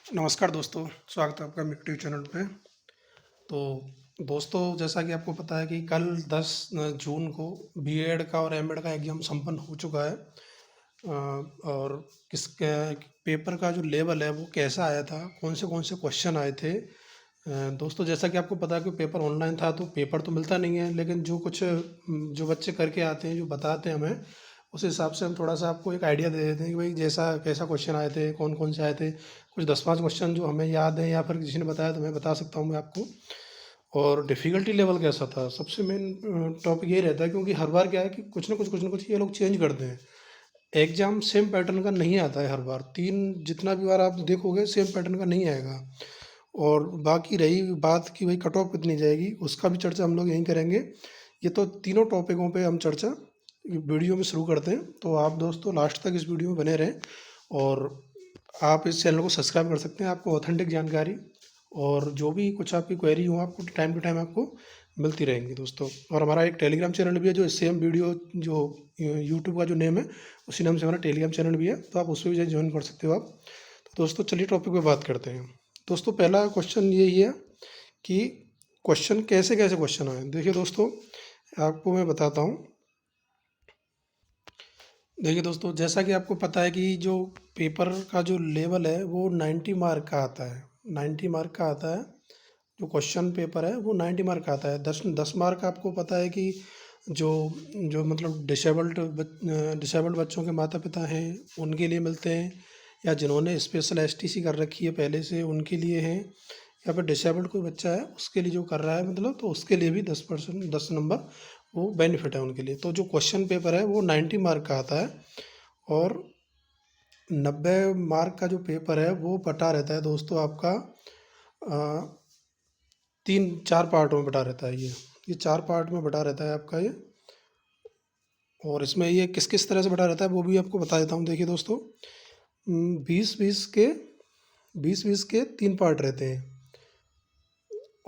नमस्कार दोस्तों, स्वागत है आपका मेरे यूट्यूब चैनल पे। तो दोस्तों, जैसा कि आपको पता है कि कल 10 जून को बीएड का और एमएड का एग्ज़ाम संपन्न हो चुका है। और किसके पेपर का जो लेवल है वो कैसा आया था, कौन से क्वेश्चन आए थे। दोस्तों, जैसा कि आपको पता है कि पेपर ऑनलाइन था तो पेपर तो मिलता नहीं है, लेकिन जो कुछ जो बच्चे करके आते हैं, जो बताते हैं हमें, उस हिसाब से हम थोड़ा सा आपको एक आइडिया दे देते हैं कि भाई जैसा कैसा क्वेश्चन आए थे, कौन कौन से आए थे। कुछ 10-5 क्वेश्चन जो हमें याद है या फिर किसी ने बताया तो मैं बता सकता हूँ मैं आपको। और डिफ़िकल्टी लेवल कैसा था, सबसे मेन टॉपिक ये रहता है, क्योंकि हर बार क्या है कि कुछ ना कुछ ये लोग चेंज करते हैं। एग्ज़ाम सेम पैटर्न का नहीं आता है हर बार, 3 जितना भी बार आप देखोगे सेम पैटर्न का नहीं आएगा। और बाकी रही बात कि भाई कट ऑफ कितनी जाएगी, उसका भी चर्चा हम लोग यहीं करेंगे। ये तो तीनों टॉपिकों पे हम चर्चा वीडियो में शुरू करते हैं, तो आप दोस्तों लास्ट तक इस वीडियो में बने रहें। और आप इस चैनल को सब्सक्राइब कर सकते हैं, आपको ऑथेंटिक जानकारी और जो भी कुछ आपकी क्वेरी हो आपको टाइम टू टाइम आपको मिलती रहेंगी दोस्तों। और हमारा एक टेलीग्राम चैनल भी है, जो सेम वीडियो जो यूट्यूब का जो नेम है उसी नाम से हमारा टेलीग्राम चैनल भी है, तो आप उस पर भी ज्वाइन कर सकते हो आप। तो दोस्तों चलिए टॉपिक पे बात करते हैं। दोस्तों, पहला क्वेश्चन यही है कि क्वेश्चन कैसे कैसे क्वेश्चन आए। देखिए दोस्तों, आपको मैं बताता हूँ। देखिए दोस्तों, जैसा कि आपको पता है कि जो पेपर का जो लेवल है वो 90 मार्क का आता है। 90 मार्क का आता है। जो क्वेश्चन पेपर है वो 90 मार्क का आता है। 10 मार्क आपको पता है कि जो जो मतलब डिसेबल्ड बच्चों के माता पिता हैं उनके लिए मिलते हैं, या जिन्होंने स्पेशल एसटीसी कर रखी है पहले से उनके लिए हैं, या फिर डिसेबल्ड कोई बच्चा है उसके लिए जो कर रहा है, मतलब तो उसके लिए भी 10% 10 नंबर वो बेनिफिट है उनके लिए। तो जो क्वेश्चन पेपर है वो 90 मार्क का आता है। और 90 मार्क का जो पेपर है वो बटा रहता है दोस्तों आपका, अ, 3-4 पार्टों में बटा रहता है ये 4 पार्ट में बटा रहता है आपका ये। और इसमें ये किस किस तरह से बटा रहता है वो भी आपको बता देता हूँ। देखिए दोस्तों, 20-20 के 3 पार्ट रहते हैं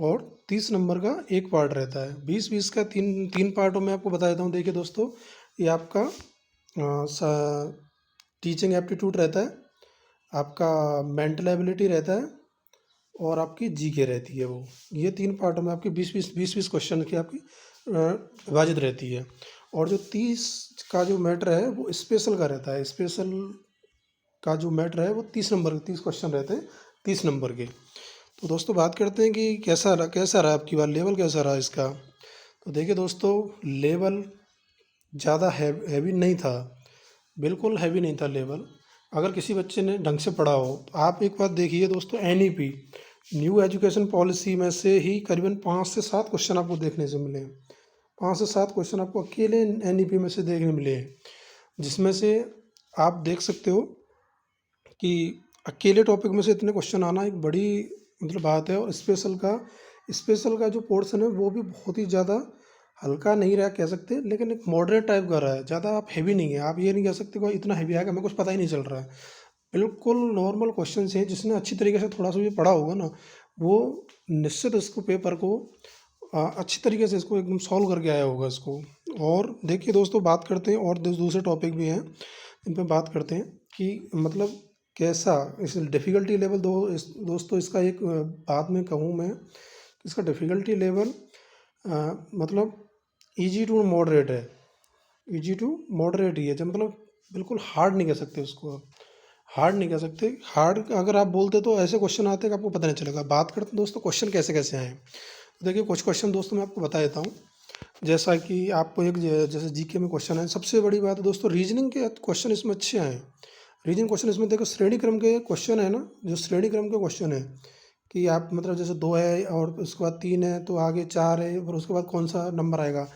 और 30 नंबर का एक पार्ट रहता है। 20-20 का तीन तीन पार्टों में आपको बता देता हूँ। देखिए दोस्तों, ये आपका टीचिंग एप्टीट्यूड रहता है, आपका मेंटल एबिलिटी रहता है, और आपकी जीके रहती है। वो ये 3 पार्टों में आपकी 20-20 क्वेश्चन की आपकी विभाजित रहती है। और जो 30 का जो मैटर है वो स्पेशल का रहता है। स्पेशल का जो मैटर है वो 30 क्वेश्चन रहते हैं, 30 नंबर के। तो दोस्तों बात करते हैं कि कैसा रहा आपकी बार, लेवल कैसा रहा इसका। तो देखिए दोस्तों, लेवल ज़्यादा हैवी नहीं था, बिल्कुल हैवी नहीं था लेवल। अगर किसी बच्चे ने ढंग से पढ़ा हो तो आप एक बात देखिए दोस्तों, एनईपी न्यू एजुकेशन पॉलिसी में से ही करीबन 5 से 7 क्वेश्चन आपको देखने से मिले हैं। 5 से 7 क्वेश्चन आपको अकेले एनईपी में से देखने मिले हैं, जिसमें से आप देख सकते हो कि अकेले टॉपिक में से इतने क्वेश्चन आना एक बड़ी मतलब बात है। और स्पेशल का जो पोर्शन है वो भी बहुत ही ज़्यादा हल्का नहीं रहा कह सकते, लेकिन एक मॉडरेट टाइप का रहा है। ज़्यादा आप हैवी नहीं है, आप ये नहीं कह सकते कोई इतना हैवी आएगा हमें कुछ पता ही नहीं चल रहा है। बिल्कुल नॉर्मल क्वेश्चन हैं, जिसने अच्छी तरीके से थोड़ा सा भी पढ़ा होगा ना, वो निश्चित इसको पेपर को अच्छी तरीके से इसको एकदम सॉल्व करके आया होगा इसको। और देखिए दोस्तों, बात करते हैं और दूसरे टॉपिक भी हैं इन पर बात करते हैं कि मतलब कैसा इस डिफ़िकल्टी लेवल दोस्तों इसका एक बात में कहूँ मैं, इसका डिफ़िकल्टी लेवल मतलब इजी टू मॉडरेट है। इजी टू मॉडरेट ही है, जब मतलब बिल्कुल हार्ड नहीं कह सकते उसको आप। हार्ड नहीं कह सकते। हार्ड अगर आप बोलते तो ऐसे क्वेश्चन आते कि आपको पता नहीं चलेगा। बात करते हैं दोस्तों क्वेश्चन कैसे कैसे आए हैं। तो देखिए कुछ क्वेश्चन दोस्तों मैं आपको बता देता हूँ। जैसा कि आपको जैसे जीके में क्वेश्चन है, सबसे बड़ी बात है दोस्तों, रीजनिंग के क्वेश्चन इसमें अच्छे आए हैं। रीजनिंग क्वेश्चन इसमें देखो, श्रेणी क्रम के क्वेश्चन है ना, जो श्रेणी क्रम के क्वेश्चन है कि आप मतलब जैसे 2 है और उसके बाद 3 है तो आगे 4 है और उसके बाद कौन सा नंबर आएगा,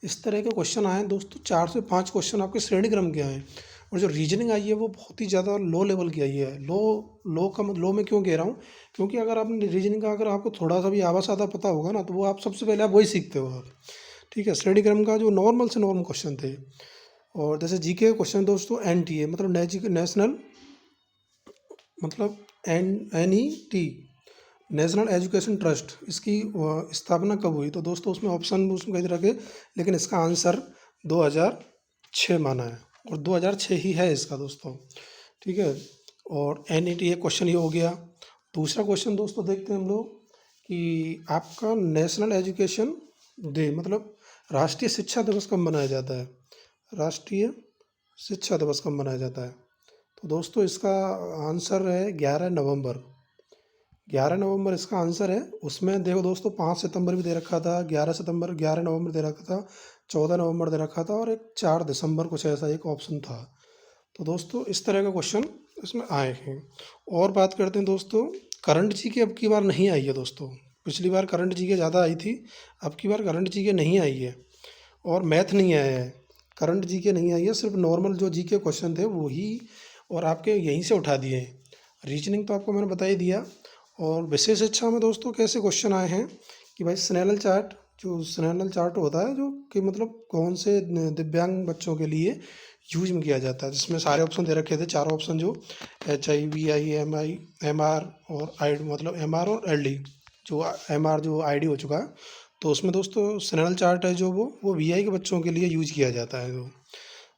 इस तरह के क्वेश्चन आए हैं दोस्तों। 4 से 5 क्वेश्चन आपके श्रेणी क्रम के आए हैं। और जो रीजनिंग आई है वो बहुत ही ज़्यादा लो लेवल की आई है। लो में क्यों कह रहा हूँ, क्योंकि अगर आपने रीजनिंग का अगर आपको थोड़ा सा भी आवा सादा पता होगा ना, तो वो आप सबसे पहले आप वही सीखते हो आप। ठीक है, श्रेणी क्रम का जो नॉर्मल से नॉर्मल क्वेश्चन थे। और जैसे जीके क्वेश्चन दोस्तों, एनटीए मतलब नेशनल मतलब NET नेशनल एजुकेशन ट्रस्ट, इसकी स्थापना कब हुई। तो दोस्तों उसमें ऑप्शन उसमें कई तरह के, लेकिन इसका आंसर 2006 माना है, और 2006 ही है इसका दोस्तों। ठीक है, और NET एक क्वेश्चन ये हो गया। दूसरा क्वेश्चन दोस्तों देखते हैं हम लोग कि आपका नेशनल एजुकेशन डे मतलब राष्ट्रीय शिक्षा दिवस कब मनाया जाता है? राष्ट्रीय शिक्षा दिवस कब मनाया जाता है? तो दोस्तों इसका आंसर है 11 नवंबर। 11 नवंबर इसका आंसर है। उसमें देखो दोस्तों 5 सितंबर भी दे रखा था, 11 सितंबर, 11 नवंबर दे रखा था, 14 नवंबर दे रखा था और एक 4 दिसंबर कुछ ऐसा एक ऑप्शन था। तो दोस्तों इस तरह का क्वेश्चन इसमें आए हैं। और बात करते हैं दोस्तों, करंट जी के अब की बार नहीं आई है दोस्तों। पिछली बार करंट जी के ज़्यादा आई थी, अब की बार करंट जी के नहीं आई है। और मैथ नहीं आया है, करंट जी के नहीं आई है, सिर्फ नॉर्मल जो जी के क्वेश्चन थे वो ही और आपके यहीं से उठा दिए हैं। रीजनिंग तो आपको मैंने बता ही दिया। और विशेष शिक्षा में दोस्तों कैसे क्वेश्चन आए हैं कि भाई स्नेनल चार्ट, जो स्नेनल चार्ट होता है जो कि मतलब कौन से दिव्यांग बच्चों के लिए यूज में किया जाता है, जिसमें सारे ऑप्शन दे रखे थे, चारों ऑप्शन जो HIVI MR और आई मतलब MR और LD, जो MR जो ID हो चुका है। तो उसमें दोस्तों स्नेनल चार्ट है जो वो VI के बच्चों के लिए यूज किया जाता है, जो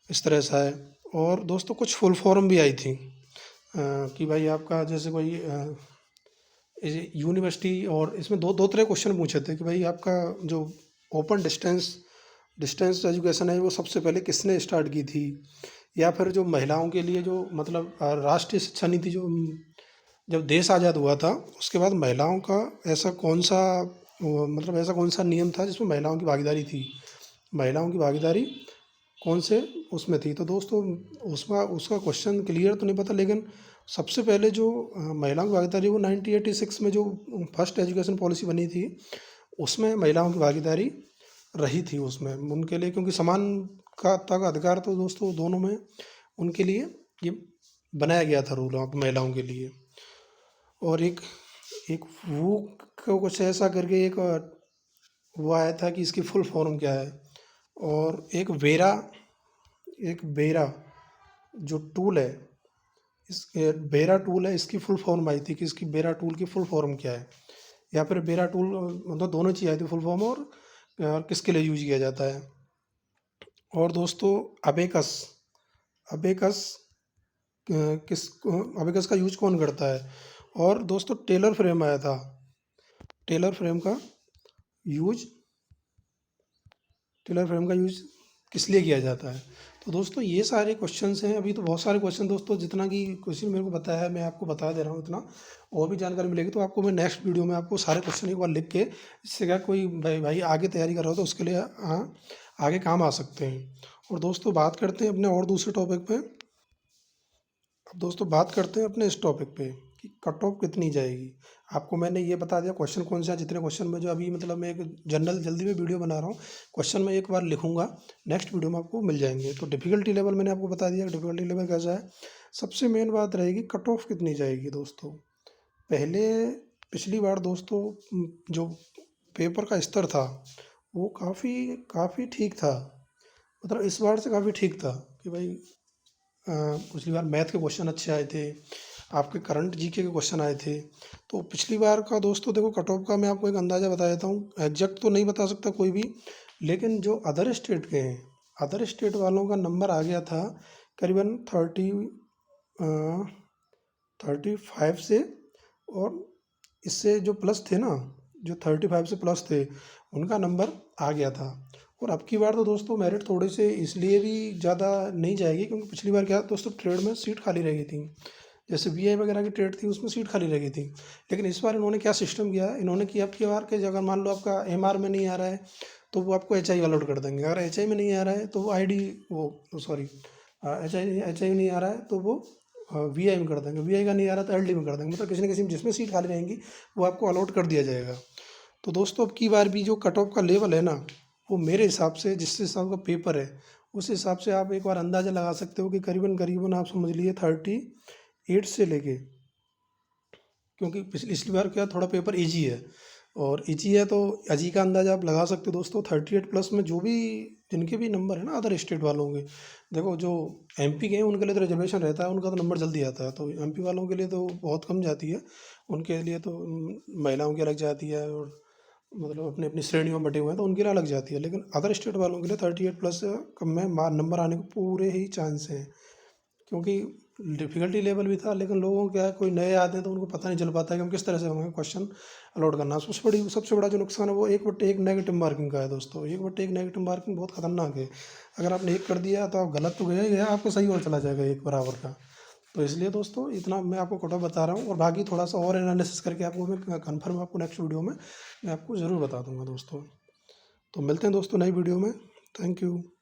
इस तरह सा है। और दोस्तों कुछ फुल फॉर्म भी आई थी कि भाई आपका जैसे कोई यूनिवर्सिटी, और इसमें दो दो तरह क्वेश्चन पूछे थे कि भाई आपका जो ओपन डिस्टेंस डिस्टेंस एजुकेशन है वो सबसे पहले किसने स्टार्ट की थी, या फिर जो महिलाओं के लिए जो मतलब राष्ट्रीय शिक्षा नीति जो जब देश आज़ाद हुआ था उसके बाद महिलाओं का ऐसा कौन सा मतलब ऐसा कौन सा नियम था जिसमें महिलाओं की भागीदारी थी, महिलाओं की भागीदारी कौन से उसमें थी। तो दोस्तों उसका उसका क्वेश्चन क्लियर तो नहीं पता, लेकिन सबसे पहले जो महिलाओं की भागीदारी वो 1986 में जो फर्स्ट एजुकेशन पॉलिसी बनी थी उसमें महिलाओं की भागीदारी रही थी उसमें उनके लिए, क्योंकि समान का तक अधिकार तो दोस्तों दोनों में उनके लिए ये बनाया गया था रूल आप महिलाओं के लिए। और एक एक वो को कुछ ऐसा करके एक वो आया था कि इसकी फुल फॉर्म क्या है। और एक बेरा जो टूल है, इस बेरा टूल है, इसकी फुल फॉर्म आई थी कि इसकी बेरा टूल की फुल फॉर्म क्या है, या फिर बेरा टूल मतलब दोनों चीज़ आई थी फुल फॉर्म, और किसके लिए यूज किया जाता है। और दोस्तों अबेकस अबेकस किस अबेकस का यूज कौन करता है। और दोस्तों टेलर फ्रेम आया था, टेलर फ्रेम का यूज टेलर फ्रेम का यूज किस लिए किया जाता है। तो दोस्तों ये सारे क्वेश्चंस हैं, अभी तो बहुत सारे क्वेश्चन दोस्तों, जितना कि क्वेश्चन मेरे को पता है मैं आपको बता दे रहा हूँ इतना। और भी जानकारी मिलेगी तो आपको मैं नेक्स्ट वीडियो में आपको सारे क्वेश्चन एक बार लिख के, इससे क्या कोई भाई आगे तैयारी कर रहा हो तो उसके लिए आगे काम आ सकते हैं। और दोस्तों बात करते हैं अपने और दूसरे टॉपिक पे। अब दोस्तों बात करते हैं अपने इस टॉपिक पे कि कट ऑफ कितनी जाएगी। आपको मैंने ये बता दिया क्वेश्चन कौन से हैं, जितने क्वेश्चन में जो अभी मतलब मैं एक जनरल जल्दी में वीडियो बना रहा हूँ, क्वेश्चन मैं एक बार लिखूंगा, नेक्स्ट वीडियो में आपको मिल जाएंगे। तो डिफ़िकल्टी लेवल मैंने आपको बता दिया, डिफ़िकल्टी लेवल कैसा है। सबसे मेन बात रहेगी कट ऑफ कितनी जाएगी दोस्तों। पहले पिछली बार दोस्तों जो पेपर का स्तर था वो काफ़ी काफ़ी ठीक था, मतलब इस बार से काफ़ी ठीक था कि भाई पिछली बार मैथ के क्वेश्चन अच्छे आए थे, आपके करंट जीके के क्वेश्चन आए थे। तो पिछली बार का दोस्तों देखो कट ऑफ का मैं आपको एक अंदाज़ा बता देता हूँ, एग्जैक्ट तो नहीं बता सकता कोई भी, लेकिन जो अदर स्टेट के हैं, अदर स्टेट वालों का नंबर आ गया था करीबन 35 से, और इससे जो प्लस थे ना, जो 35 से प्लस थे उनका नंबर आ गया था। और अब की बार तो दोस्तों मेरिट थोड़े से इसलिए भी ज़्यादा नहीं जाएगी क्योंकि पिछली बार क्या दोस्तों ट्रेड में सीट खाली रह गई थी, जैसे VI वगैरह की ट्रेड थी उसमें सीट खाली रह गई थी। लेकिन इस बार इन्होंने क्या सिस्टम किया, इन्होंने कि अब की बार के अगर मान लो आपका MR में नहीं आ रहा है तो वो आपको HI अलॉट कर देंगे, अगर HI में नहीं आ रहा है तो वो ID वो सॉरी HI नहीं आ रहा है तो वो VI में कर देंगे, VI का नहीं आ रहा तो LD में कर देंगे, मतलब किसी न किसी में जिसमें सीट खाली रहेंगी वो आपको अलॉट कर दिया जाएगा। तो दोस्तों अब की बार भी जो कट ऑफ का लेवल है ना, वो मेरे हिसाब से जिस हिसाब का पेपर है उस हिसाब से आप एक बार अंदाज़ा लगा सकते हो कि करीबन करीबन आप समझ लिए 38 से लेके, क्योंकि पिछली बार क्या थोड़ा पेपर इजी है, और इजी है तो इजी का अंदाज़ा आप लगा सकते हो दोस्तों। 38 प्लस में जो भी जिनके भी नंबर है ना अदर स्टेट वालों के, देखो जो MP के हैं उनके लिए तो रिजर्वेशन रहता है, उनका तो नंबर जल्दी आता है, तो MP वालों के लिए तो बहुत कम जाती है, उनके लिए तो महिलाओं की अलग जाती है, और मतलब अपनी अपनी श्रेणियों में बटे हुए हैं तो उनके लिए अलग जाती है। लेकिन अदर स्टेट वालों के लिए 38 प्लस कम में नंबर आने के पूरे ही चांस हैं, क्योंकि डिफ़िकल्टी लेवल भी था, लेकिन लोगों को क्या है, कोई नए आते हैं तो उनको पता नहीं चल पाता है कि हम किस तरह से हमें क्वेश्चन अलॉट करना है। सबसे बड़ा जो नुकसान है वो 1/1 नेगेटिव मार्किंग का है दोस्तों। 1/1 नेगेटिव मार्किंग बहुत खतरनाक है। अगर आपने 1 कर दिया तो आप गलत तो गया ही गया, आपको सही और चला जाएगा 1 बराबर का। तो इसलिए दोस्तों इतना मैं आपको कट ऑफ बता रहा हूँ, और बाकी थोड़ा सा और एनालिसिस करके आपको मैं कन्फर्म आपको नेक्स्ट वीडियो में मैं आपको ज़रूर बता दूंगा दोस्तों। तो मिलते हैं दोस्तों नई वीडियो में। Thank you.